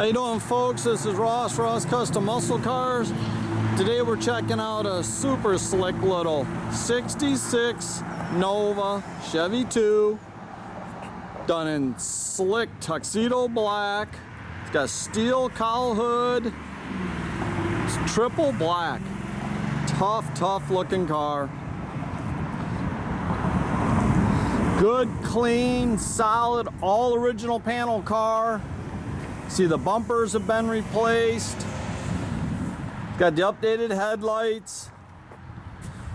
How you doing, folks? This is Ross Custom Muscle Cars. Today we're checking out a super slick little 66 Nova Chevy 2 done in slick Tuxedo Black. It's got steel cowl hood. It's triple black. Tough looking car. Good, clean, solid, all original panel car. See, the bumpers have been replaced. Got the updated headlights.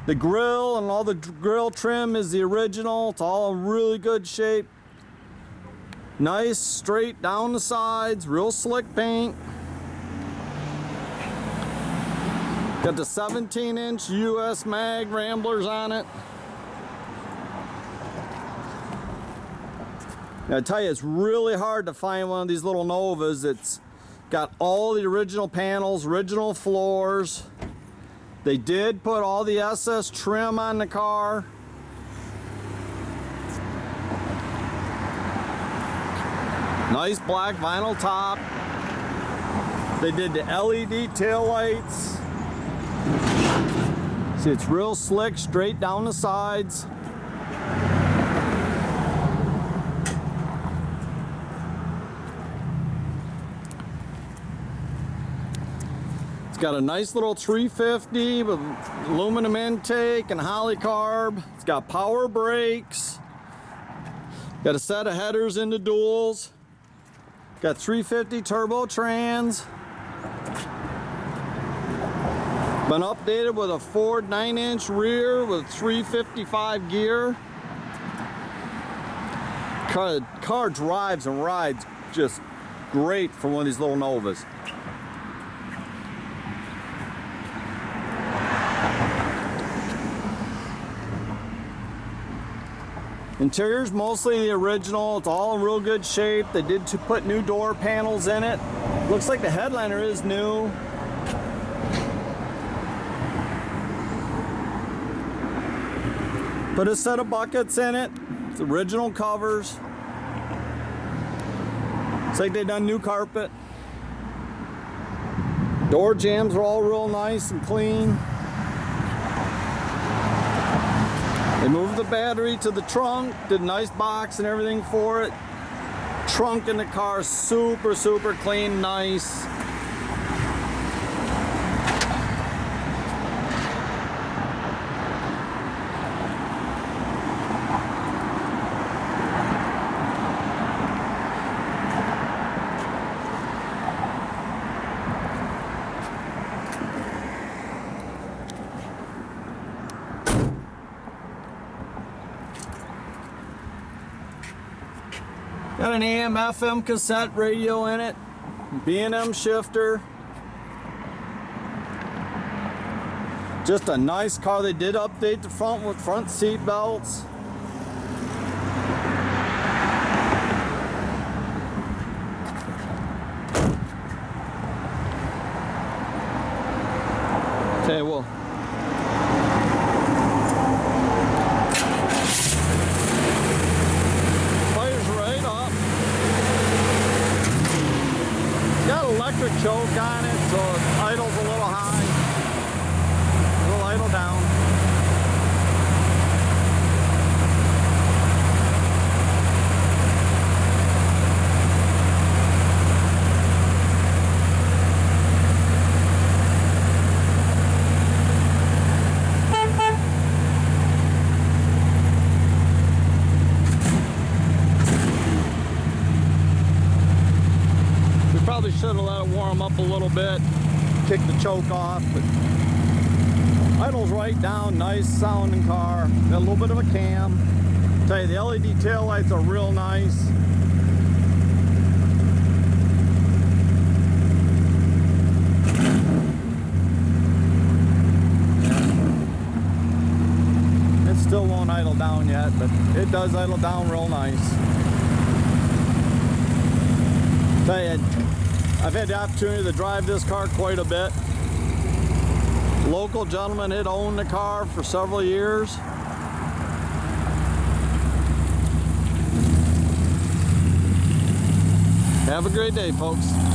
The grill and all the grill trim is the original. It's all in really good shape. Nice, straight down the sides, real slick paint. Got the 17-inch US mag ramblers on it. I tell you, it's really hard to find one of these little Novas. It's got all the original panels, original floors. They did put all the SS trim on the car. Nice black vinyl top. They did the LED taillights. See, it's real slick, straight down the sides. It's got a nice little 350 with aluminum intake and polycarb. It's got power brakes. Got a set of headers into duals. Got 350 turbo trans. Been updated with a Ford 9-inch rear with 355 gear. Car drives and rides just great for one of these little Novas. Interior's mostly the original. It's all in real good shape. They did put new door panels in it. Looks like the headliner is new. Put a set of buckets in it. It's original covers. Looks like they done new carpet. Door jambs are all real nice and clean. They moved the battery to the trunk, did a nice box and everything for it. Trunk in the car, super clean, nice. Got an AM/FM cassette radio in it, B&M shifter. Just a nice car. They did update the front with front seat belts. Okay, well. Electric choke on it, so it idles a little high. It'll idle down. Probably should have let it warm up a little bit, kick the choke off, but idles right down, nice sounding car. Got a little bit of a cam. Tell you, the LED taillights are real nice. It still won't idle down yet, but it does idle down real nice. Tell you, I've had the opportunity to drive this car quite a bit. Local gentleman had owned the car for several years. Have a great day, folks.